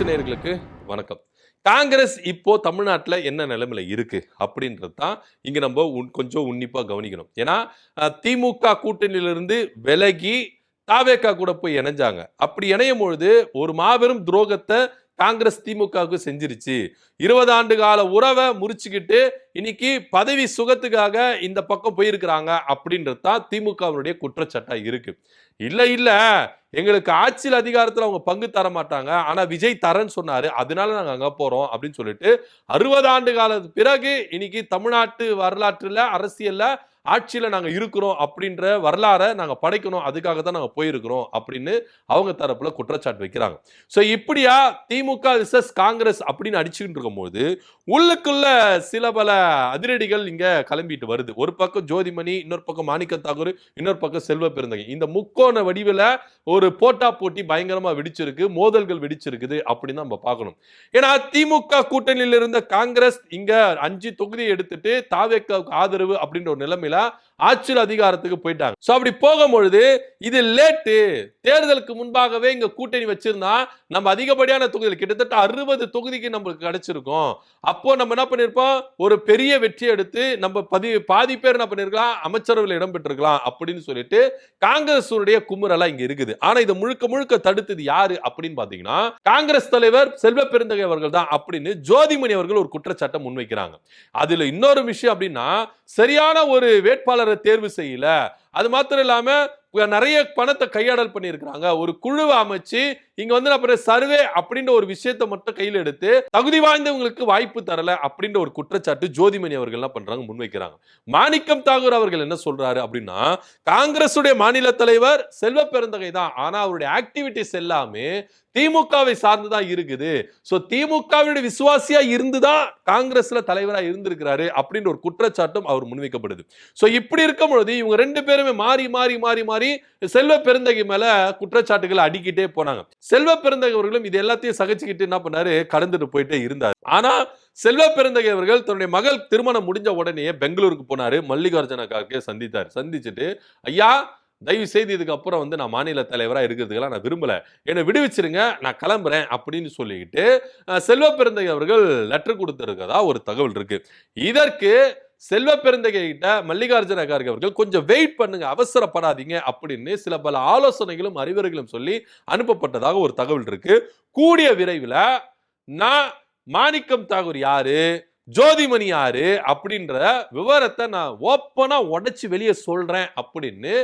நேயர்களுக்கு வணக்கம். காங்கிரஸ் இப்போ தமிழ்நாட்டில் என்ன நிலைமையில இருக்கு அப்படின்றது தான் இங்க நம்ம கொஞ்சம் உன்னிப்பா கவனிக்கணும். ஏன்னா திமுக கூட்டணியிலிருந்து விலகி தாவேகா கூட போய் இணைஞ்சாங்க. அப்படி இணையும் பொழுது ஒரு மாபெரும் துரோகத்தை காங்கிரஸ் திமுகவுக்கு செஞ்சிருச்சு. 20 ஆண்டு கால உறவை முறிச்சுக்கிட்டு இன்னைக்கு பதவி சுகத்துக்காக இந்த பக்கம் போயிருக்கிறாங்க அப்படின்றது தான் திமுகவுடைய குற்றச்சாட்டா இருக்கு. இல்ல எங்களுக்கு ஆட்சியில் அதிகாரத்தில் அவங்க பங்கு தர மாட்டாங்க, ஆனா விஜய் தரேன்னு சொன்னாரு, அதனால நாங்க அங்க போறோம் அப்படின்னு சொல்லிட்டு 60 ஆண்டு காலத்துக்கு பிறகு இன்னைக்கு தமிழ்நாட்டு வரலாற்றுல அரசியல்ல ஆட்சியில நாங்க இருக்கிறோம் அப்படின்ற வரலாறை நாங்க படைக்கணும், அதுக்காக தான் நாங்க போயிருக்கிறோம் அப்படின்னு அவங்க தரப்புல குற்றச்சாட்டு வைக்கிறாங்க. சோ இப்படியா திமுக விசஸ் காங்கிரஸ் அப்படின்னு அடிச்சுக்கிட்டு இருக்கும்போது உள்ளுக்குள்ள சில பல அதிரடிகள் இங்க கிளம்பிட்டு வருது. ஒரு பக்கம் ஜோதிமணி, இன்னொரு பக்கம் மாணிக்க தாகூர், இன்னொரு பக்கம் செல்வ பெருந்தகை. இந்த முக்கோண வடிவில் ஒரு போட்டா போட்டி பயங்கரமா வெடிச்சிருக்கு, மோதல்கள் வெடிச்சிருக்குது அப்படின்னு நம்ம பார்க்கணும். ஏன்னா திமுக கூட்டணியில் இருந்த காங்கிரஸ் இங்க 5 தொகுதியை எடுத்துட்டு தாவேக்காவுக்கு ஆதரவு அப்படின்ற ஒரு நிலைமையில ஆட்சியில் அதிகாரத்துக்கு போயிட்டாங்க. சோ அப்படி போகும்பொழுது இது லேட்டு, தேர்தலுக்கு முன்பாகவே இங்க கூட்டணி வச்சிருந்தா நம்ம அதிகப்படியான தொகுதிகள் கிட்டத்தட்ட 60 தொகுதிக்கு நமக்கு கிடைச்சிருக்கும். அப்போ நம்ம என்ன பண்ணிருப்போம், ஒரு பெரிய வெற்றி எடுத்து நம்ம பாதி பேர் என்ன பண்ணிருக்கலாம், அமைச்சரவையில் இடம் பெற்றிருக்கலாம் அப்படின்னு சொல்லிட்டு காங்கிரஸ் குமுறலா இங்க இருக்குது. ஆனா இதை முழுக்க முழுக்க தடுத்தது யாரு அப்படின்னு பாத்தீங்கன்னா காங்கிரஸ் தலைவர் செல்வ பெருந்தகை அவர்கள் தான் அப்படின்னு ஜோதிமணி அவர்கள் ஒரு குற்றச்சாட்டை முன்வைக்கிறாங்க. அதுல இன்னொரு விஷயம் அப்படின்னா, சரியான ஒரு வேட்பாளரை தேர்வு செய்யல, அது மாத்திரம் இல்லாம நிறைய பணத்தை கையாடல் பண்ணியிருக்கிறாங்க, ஒரு குழுவை அமைச்சு இங்க வந்து சர்வே அப்படின்ற ஒரு விஷயத்தை மட்டும் கையில் எடுத்து தகுதி வாய்ந்தவங்களுக்கு வாய்ப்பு தரல அப்படின்ற ஒரு குற்றச்சாட்டு ஜோதிமணி அவர்கள் என்ன பண்றாங்க, முன்வைக்கிறாங்க. மாணிக்கம் தாகூர் அவர்கள் என்ன சொல்றாரு அப்படின்னா, காங்கிரஸ் மாநில தலைவர் செல்வ பெருந்தகை தான், ஆனா அவருடைய ஆக்டிவிட்டிஸ் எல்லாமே திமுகவை சார்ந்துதான் இருக்குது. சோ திமுகவுடைய விசுவாசியா இருந்துதான் காங்கிரஸ்ல தலைவரா இருந்திருக்கிறாரு அப்படின்ற ஒரு குற்றச்சாட்டும் அவர் முன்வைக்கப்படுது. சோ இப்படி இருக்கும் பொழுது இவங்க ரெண்டு பேருமே மாறி மாறி மாறி மாறி செல்வ பெருந்தகை மேல குற்றச்சாட்டுகளை அடிக்கிட்டே போனாங்க. செல்வ பெருந்தகை அவர்களும் இது எல்லாத்தையும் சகிச்சுக்கிட்டு என்ன பண்ணாரு, கடந்துட்டு போயிட்டே இருந்தார். ஆனா செல்வ பெருந்தகை அவர்கள் தன்னுடைய மகள் திருமணம் முடிஞ்ச உடனே பெங்களூருக்கு போனாரு, மல்லிகார்ஜுன கார்கே சந்தித்தார். சந்திச்சுட்டு, ஐயா தயவு செய்து இதுக்கு அப்புறம் வந்து நான் மாநில தலைவராக இருக்கிறதுக்கெல்லாம் நான் விரும்பல, என்னை விடுவிச்சிருங்க, நான் கிளம்புறேன் அப்படின்னு சொல்லிக்கிட்டு செல்வ பெருந்தகை அவர்கள் லெட்டர் கொடுத்திருக்கதா ஒரு தகவல் இருக்கு. இதற்கு செல்வ பெருந்தகை கிட்ட மல்லிகார்ஜுன கார்கே அவர்கள் கொஞ்சம் வெயிட் பண்ணுங்க, அவசரப்படாதீங்க அப்படின்னு சில பல ஆலோசனைகளும் அறிவுரைகளும் சொல்லி அனுப்பப்பட்டதாக ஒரு தகவல் இருக்கு. கூடிய விரைவில் நான் மாணிக்கம் தாகூர் யாரு, ஜோதிமணி யாரு அப்படின்ற விவரத்தை நான் ஓப்பனா உடைச்சு வெளியே சொல்றேன் அப்படின்னு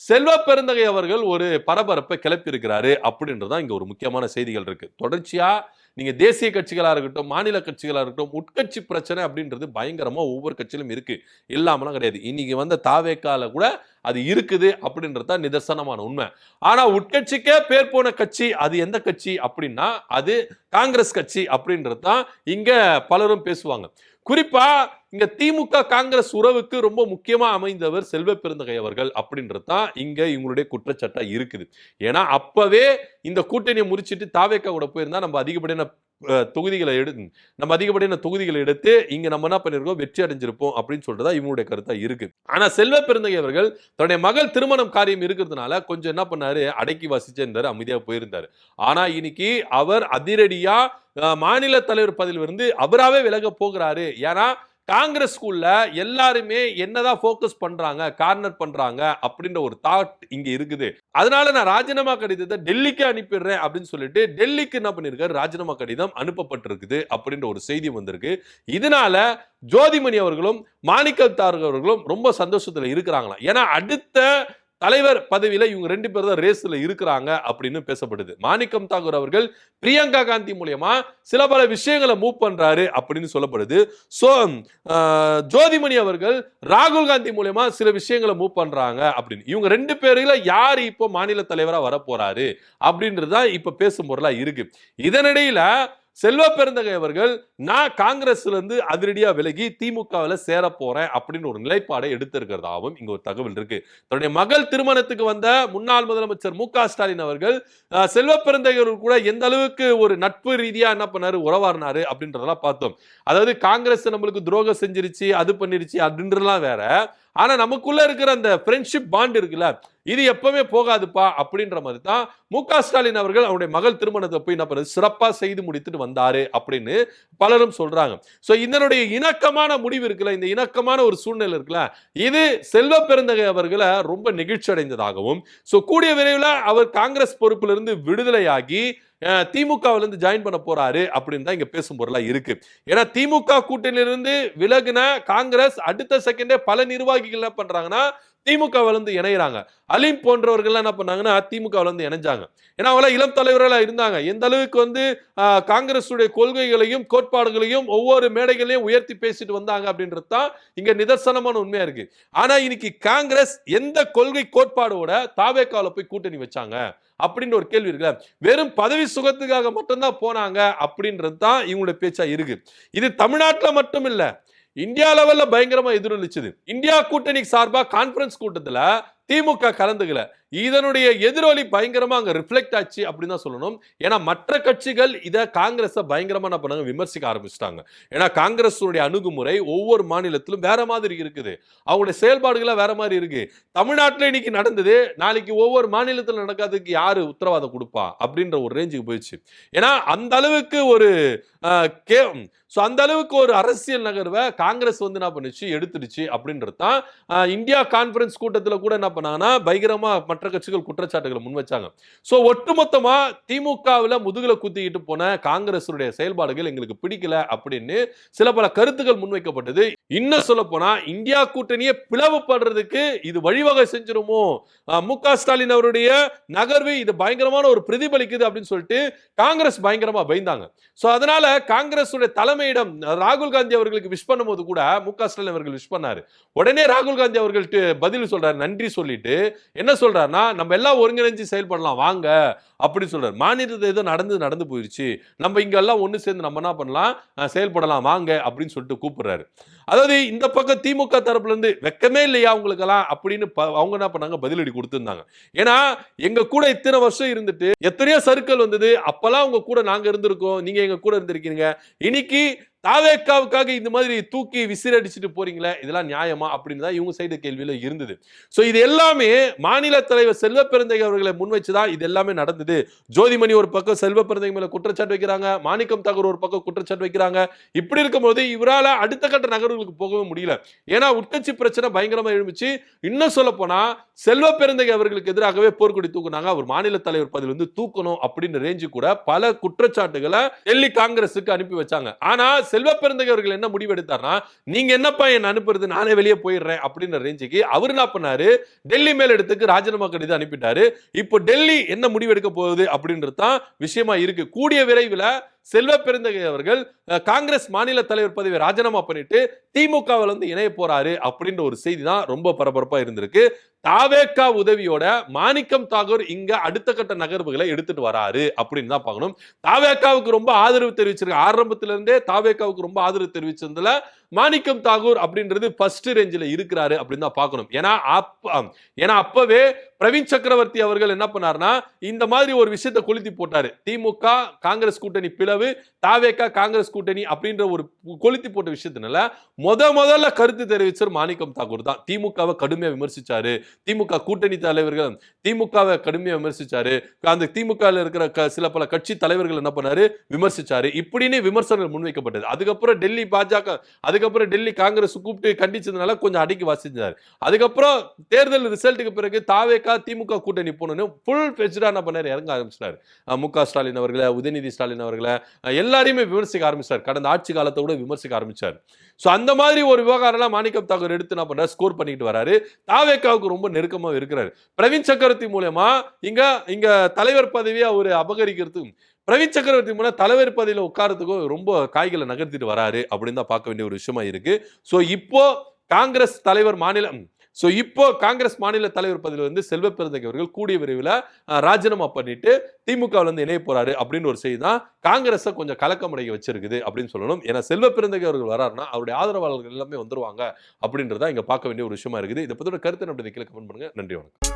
செல்வ பெருந்தகை அவர்கள் ஒரு பரபரப்பை கிளப்பி இருக்கிறாரு அப்படின்றதான் இங்க ஒரு முக்கியமான செய்திகள் இருக்கு. தொடர்ச்சியா நீங்க தேசிய கட்சிகளா இருக்கட்டும், மாநில கட்சிகளா இருக்கட்டும், உட்கட்சி பிரச்சனை அப்படின்றது பயங்கரமா ஒவ்வொரு கட்சியிலும் இருக்கு, இல்லாமலாம் கிடையாது. இன்னைக்கு வந்த தாவேக்கால கூட அது இருக்குது அப்படின்றது நிதர்சனமான உண்மை. ஆனா உட்கட்சிக்கே பேர் போன கட்சி அது எந்த கட்சி அப்படின்னா அது காங்கிரஸ் கட்சி அப்படின்றது தான் இங்க பலரும் பேசுவாங்க. குறிப்பா இங்க திமுக காங்கிரஸ் உறவுக்கு ரொம்ப முக்கியமா அமைந்தவர் செல்வ பெருந்தகை அவர்கள் அப்படின்றது தான் இங்க இவங்களுடைய குற்றச்சாட்டா இருக்குது. ஏன்னா அப்பவே இந்த கூட்டணியை முறிச்சிட்டு தாவேக்கா கூட போயிருந்தா நம்ம அதிகப்படியான தொகுதிகளை எடுத்து இங்க நம்ம என்ன பண்ணிருக்கோம், வெற்றி அடைஞ்சிருப்போம் அப்படின்னு சொல்றதா இவங்களுடைய கருத்தா இருக்கு. ஆனா செல்வ பெருந்தகை அவர்கள் தன்னுடைய மகள் திருமணம் காரியம் இருக்கிறதுனால கொஞ்சம் என்ன பண்ணாரு, அடக்கி வாசிச்சே இருந்தாரு, அமைதியா போயிருந்தாரு. ஆனா இன்னைக்கு அவர் அதிரடியா மாநில தலைவர் பதவியிலிருந்து அவராவே விலக போகிறாரு. ஏன்னா காங்கிரஸ்குள்ள எல்லாருமே என்னதான் போக்கஸ் பண்றாங்க, கார்னர் பண்றாங்க அப்படின்ற ஒரு தாட் இங்க இருக்குது. அதனால நான் ராஜினாமா கடிதத்தை டெல்லிக்கு அனுப்பிடுறேன் அப்படின்னு சொல்லிட்டு டெல்லிக்கு என்ன பண்ணிருக்காரு, ராஜினாமா கடிதம் அனுப்பப்பட்டிருக்குது அப்படின்ற ஒரு செய்தி வந்திருக்கு. இதனால ஜோதிமணி அவர்களும் மாணிக்க தாகூர் அவர்களும் ரொம்ப சந்தோஷத்துல இருக்கிறாங்களா. ஏன்னா அடுத்த தலைவர் பதவியில இவங்க ரெண்டு பேர் தான் ரேஸ்ல இருக்கிறாங்க அப்படின்னு பேசப்படுது. மாணிக்கம் தாகூர் அவர்கள் பிரியங்கா காந்தி மூலமா சில பல விஷயங்களை மூவ் பண்றாரு அப்படின்னு சொல்லப்படுது. சோ ஜோதிமணி அவர்கள் ராகுல் காந்தி மூலமா சில விஷயங்களை மூவ் பண்றாங்க அப்படின்னு. இவங்க ரெண்டு பேருல யாரு இப்போ மாநில தலைவரா வர போறாரு அப்படின்றதுதான் இப்ப பேசும் பொருளா இருக்கு. இதனிடையில செல்வ பெருந்தகை அவர்கள் நான் காங்கிரஸ்ல இருந்து அதிரடியா விலகி திமுகவில் சேர போறேன் அப்படின்னு ஒரு நிலைப்பாடை எடுத்திருக்கிறதாவும் இங்க ஒரு தகவல் இருக்கு. தன்னுடைய மகள் திருமணத்துக்கு வந்த முன்னாள் முதலமைச்சர் மு க ஸ்டாலின் அவர்கள் செல்வ பெருந்தகை கூட எந்த அளவுக்கு ஒரு நட்பு ரீதியா என்ன பண்ணாரு, உறவாடினாரு அப்படின்றதெல்லாம் பார்த்தோம். அதாவது காங்கிரஸ் நம்மளுக்கு துரோகம் செஞ்சிருச்சு, அது பண்ணிருச்சு அப்படின்றலாம் வேற. ஆனா நமக்குள்ள இருக்கிற அந்த ஃப்ரெண்ட்ஷிப் பாண்ட் இருக்குல்ல, இது எப்பவுமே போகாதுப்பா அப்படின்ற மாதிரி தான் மு க ஸ்டாலின் அவர்கள் அவருடைய மகள் திருமணத்தை போய் என்ன பண்ணது, சிறப்பா செய்து முடித்துட்டு வந்தாரு அப்படின்னு பலரும் சொல்றாங்க. சோ இதனுடைய இணக்கமான முடிவு இருக்குல்ல, இந்த இணக்கமான ஒரு சூழ்நிலை இருக்குல்ல, இது செல்வ பெருந்தகை அவர்களை ரொம்ப நெகிழ்ச்சி அடைந்ததாகவும், சோ கூடிய விரைவில் அவர் காங்கிரஸ் பொறுப்பிலிருந்து விடுதலையாகி திமுகவில் இருந்து ஜாயின் பண்ண போறாரு அப்படின்னு தான் இங்க பேசும் பொருளா இருக்கு. ஏன்னா திமுக கூட்டணியிலிருந்து விலகின காங்கிரஸ் அடுத்த செகண்டே பல நிர்வாகிகள் என்ன பண்றாங்கன்னா திமுகவில் இருந்து இணைகிறாங்க. அலீம் போன்றவர்கள் என்ன பண்ணாங்கன்னா திமுகவில் இருந்து இணைஞ்சாங்க. ஏன்னா அவங்க இளம் தலைவர்களா இருந்தாங்க. எந்த அளவுக்கு காங்கிரசுடைய கொள்கைகளையும் கோட்பாடுகளையும் ஒவ்வொரு மேடைகளையும் உயர்த்தி பேசிட்டு வந்தாங்க அப்படின்றது தான் இங்க நிதர்சனமான உண்மையா இருக்கு. ஆனா இன்னைக்கு காங்கிரஸ் எந்த கொள்கை கோட்பாடோட தாவேக்கால போய் கூட்டணி வச்சாங்க அப்படின்ற ஒரு கேள்வி இருக்குல்ல, வெறும் பதவி சுகத்துக்காக மட்டும்தான் போனாங்க அப்படின்றது தான் இவங்களுடைய பேச்சா இருக்கு. இது தமிழ்நாட்டில் மட்டும் இல்ல, இந்தியா லெவல்ல பயங்கரமா எதிரொலிச்சது. இந்தியா கூட்டணி சார்பா கான்பரன்ஸ் கூட்டத்துல திமுக கலந்துக்கல. இதனுடைய எதிரொலி பயங்கரமா அங்க ரிஃப்ளெக்ட் ஆச்சு அப்படின்னு தான் சொல்லணும். ஏன்னா மற்ற கட்சிகள் இத காங்கிரஸை பயங்கரமா என்ன பண்ணாங்க, விமர்சிக்க ஆரம்பிச்சிட்டாங்க. ஏன்னா காங்கிரஸ் அணுகுமுறை ஒவ்வொரு மாநிலத்திலும் வேற மாதிரி இருக்குது, அவங்களுடைய செயல்பாடுகள வேற மாதிரி இருக்கு. தமிழ்நாட்டில் இன்னைக்கு நடந்தது, நாளைக்கு ஒவ்வொரு மாநிலத்தில் நடக்காததுக்கு யாரு உத்தரவாதம் கொடுப்பா அப்படின்ற ஒரு ரேஞ்சுக்கு போயிடுச்சு. ஏன்னா அந்த அளவுக்கு ஒரு அந்த அளவுக்கு ஒரு அரசியல் நகர்வை காங்கிரஸ் என்ன பண்ணுச்சு, எடுத்துடுச்சு அப்படின்றது தான் இந்தியா கான்பரன்ஸ் கூட்டத்தில் கூட என்ன பண்ணாங்கன்னா பயங்கரமா மற்ற கட்சிகள் குற்றச்சாட்டுகளை முன் வச்சாங்க. சோ ஒட்டுமொத்தமா திமுகவில் முதுகுல குத்திக்கிட்டு போன காங்கிரஸ் செயல்பாடுகள் எங்களுக்கு பிடிக்கல அப்படின்னு சில பல கருத்துக்கள் முன்வைக்கப்பட்டது. இன்னும் சொல்ல போனா இந்தியா கூட்டணியை பிளவுபடுறதுக்கு இது வழிவகை செஞ்சிருமோ, மு க ஸ்டாலின் அவருடைய நகர்வு இது பயங்கரமான ஒரு பிரதிபலிக்குது அப்படின்னு சொல்லிட்டு காங்கிரஸ் பயங்கரமா பயந்தாங்க. சோ அதனால காங்கிரஸ் தலைமையிடம் ராகுல் காந்தி அவர்களுக்கு விஷ் பண்ணும்போது கூட மு க ஸ்டாலின் அவர்கள் விஷ் பண்ணாரு. உடனே ராகுல் காந்தி அவர்கள் பதில் சொல்றாரு, நன்றி சொல்லிட்டு என்ன சொல்றாருன்னா, நம்ம எல்லாம் ஒருங்கிணைஞ்சு செயல்படலாம் வாங்க அப்படி சொல்றாரு. மாநிலத்தில் ஏதோ நடந்து போயிருச்சு, நம்ம இங்க எல்லாம் ஒண்ணு சேர்ந்து நம்ம என்ன பண்ணலாம், செயல்படலாம் வாங்க அப்படின்னு சொல்லிட்டு கூப்பிடுறாரு. அதாவது இந்த பக்கம் திமுக தரப்புல இருந்து வெக்கமே இல்லையா உங்களுக்கு எல்லாம் அப்படின்னு அவங்க என்ன பண்ணாங்க, பதிலடி கொடுத்திருந்தாங்க. ஏன்னா எங்க கூட இத்தனை வருஷம் இருந்துட்டு எத்தனையோ சர்க்கிள் வந்தது, அப்பெல்லாம் உங்க கூட நாங்க இருந்திருக்கோம், நீங்க எங்க கூட இருந்திருக்கீங்க, இன்னைக்கு தாவேக்காவுக்காக இந்த மாதிரி தூக்கி விசிறடிச்சுட்டு போறீங்களே, இதெல்லாம் நியாயமா அப்படின்னு தான் இவங்க சைடு கேள்வியில இருந்தது. சோ இது எல்லாமே மாநில தலைவர் செல்வ பெருந்தகை அவர்களை முன்வச்சுதான் இது எல்லாமே நடந்தது. ஜோதிமணி ஒரு பக்கம் செல்வ பெருந்தகை மேல குற்றச்சாட்டு வைக்கிறாங்க, மாணிக்கம் தாகூர் ஒரு பக்கம் குற்றச்சாட்டு வைக்கிறாங்க. இப்படி இருக்கும்போது இவரால அடுத்த கட்ட நகர்வுகளுக்கு போகவே முடியல. ஏன்னா உட்கட்சி பிரச்சனை பயங்கரமா எழுந்துச்சு. இன்னும் சொல்ல போனா செல்வ பெருந்தகை அவர்களுக்கு எதிராகவே போர்க்கொடி தூக்குனாங்க, அவர் மாநில தலைவர் பதவியிலிருந்து தூக்கணும் அப்படின்னு ரேஞ்சு கூட பல குற்றச்சாட்டுகளை டெல்லி காங்கிரஸுக்கு அனுப்பி வச்சாங்க. ஆனா செல்வ பெருந்தகை அவர்கள் என்ன முடிவு எடுத்தார்னா, நீங்க என்னப்பா என்ன அனுப்புறது, நானே வெளியே போயிடுறேன் அப்படின்ற ரேஞ்சுக்கு அவர் என்ன பண்ணாரு, டெல்லி மேல் இடத்துக்கு ராஜினாமா கடிதம் அனுப்பிட்டாரு. இப்போ டெல்லி என்ன முடிவு எடுக்க போகுது அப்படின்றது தான் விஷயமா இருக்கு. கூடிய விரைவில் செல்வ பெருந்தகை அவர்கள் காங்கிரஸ் மாநில தலைவர் பதவியை ராஜினாமா பண்ணிட்டு திமுகவில் இணைய போறாரு அப்படின்ற ஒரு செய்தி தான் ரொம்ப பரபரப்பா இருந்திருக்கு. தாவேக்கா உதவியோட மாணிக்கம் தாகூர் இங்க அடுத்த கட்ட நகர்வுகளை எடுத்துட்டு வராரு அப்படின்னு தான் பார்க்கணும். தாவேக்காவுக்கு ரொம்ப ஆதரவு தெரிவிச்சிருக்க, ஆரம்பத்தில இருந்தே தாவேக்காவுக்கு ரொம்ப ஆதரவு தெரிவிச்சதுல மாணிக்கம் தாகூர் அப்படின்றது ஃபர்ஸ்ட் ரேஞ்சில் இருக்கிறாரு அப்படின்னு தான் பார்க்கணும். ஏன்னா அப்பவே பிரவீன் சக்கரவர்த்தி அவர்கள் என்ன பண்ணாருன்னா, இந்த மாதிரி ஒரு விஷயத்தை கொளுத்தி போட்டாரு. திமுக காங்கிரஸ் கூட்டணி பிளவு, தாவேக்கா காங்கிரஸ் கூட்டணி அப்படின்ற ஒரு கொளுத்தி போட்ட விஷயத்தினால முதல்ல கருத்து தெரிவிச்சர் மாணிக்கம் தாகூர் தான். திமுகவை கடுமையா விமர்சிச்சாரு, திமுக கூட்டணி தலைவர்கள் திமுகவை கடுமையா விமர்சிச்சாரு, அந்த திமுக இருக்கிற சில பல கட்சி தலைவர்கள் என்ன பண்ணாரு, விமர்சிச்சாரு. இப்படின்னு விமர்சனங்கள் முன்வைக்கப்பட்டது. அதுக்கப்புறம் டெல்லி பாஜக, அதுக்கப்புறம் டெல்லி காங்கிரஸ் கூப்பிட்டு கண்டிச்சதுனால கொஞ்சம் அடக்கி வாசிச்சாரு. அதுக்கப்புறம் தேர்தல் ரிசல்ட்டுக்கு பிறகு தாவேக்கா திமுக கூட்டணி போனோன்னு ஃபுல் ஃபெஜ்டா என்ன பண்ணாரு, இறங்க ஆரம்பிச்சாரு. மு க ஸ்டாலின் அவர்களை, உதயநிதி ஸ்டாலின் அவர்களை எல்லாரையுமே விமர்சிக்க ஆரம்பிச்சார். கடந்த ஆட்சி காலத்தை கூட விமர்சிக்க ஆரம்பிச்சார். சோ அந்த மாதிரி ஒரு விவகாரம் மாணிக்கம் தாகூர் எடுத்து என்ன பண்றாரு, ஸ்கோர் பண்ணிட்டு வராரு. தாவேக்காவுக்கு ரொம்ப நெருக்கமா இருக்கிறாரு. பிரவீன் சக்கரவர்த்தி மூலமா இங்க தலைவர் பதவியை அவர் அபகரிக்கிறதுக்கு, பிரவீன் சக்கரவர்த்தி மூலம் தலைவர் பதவியில உட்காரத்துக்கும் ரொம்ப காய்களை நகர்த்திட்டு வராரு அப்படின்னு தான் பார்க்க வேண்டிய ஒரு விஷயமா இருக்கு. சோ இப்போ காங்கிரஸ் தலைவர் ஸோ இப்போ காங்கிரஸ் மாநில தலைவர் பதவியில் வந்து செல்வ பெருந்தகை அவர்கள் கூடிய விரைவில் ராஜினாமா பண்ணிட்டு திமுகவில் வந்து இணைய போறாரு அப்படின்னு ஒரு செய்தி தான் காங்கிரஸை கொஞ்சம் கலக்கமடைய வச்சிருக்குது அப்படின்னு சொல்லணும். ஏன்னா செல்வ பெருந்தகை அவர்கள் வராருன்னா அவருடைய ஆதரவாளர்கள் எல்லாமே வந்துருவாங்க அப்படின்றத இங்க பார்க்க வேண்டிய ஒரு விஷயமா இருக்குது. இதை பத்தியோட கருத்து நம்ம கீழே கமெண்ட் பண்ணுங்க. நன்றி, வணக்கம்.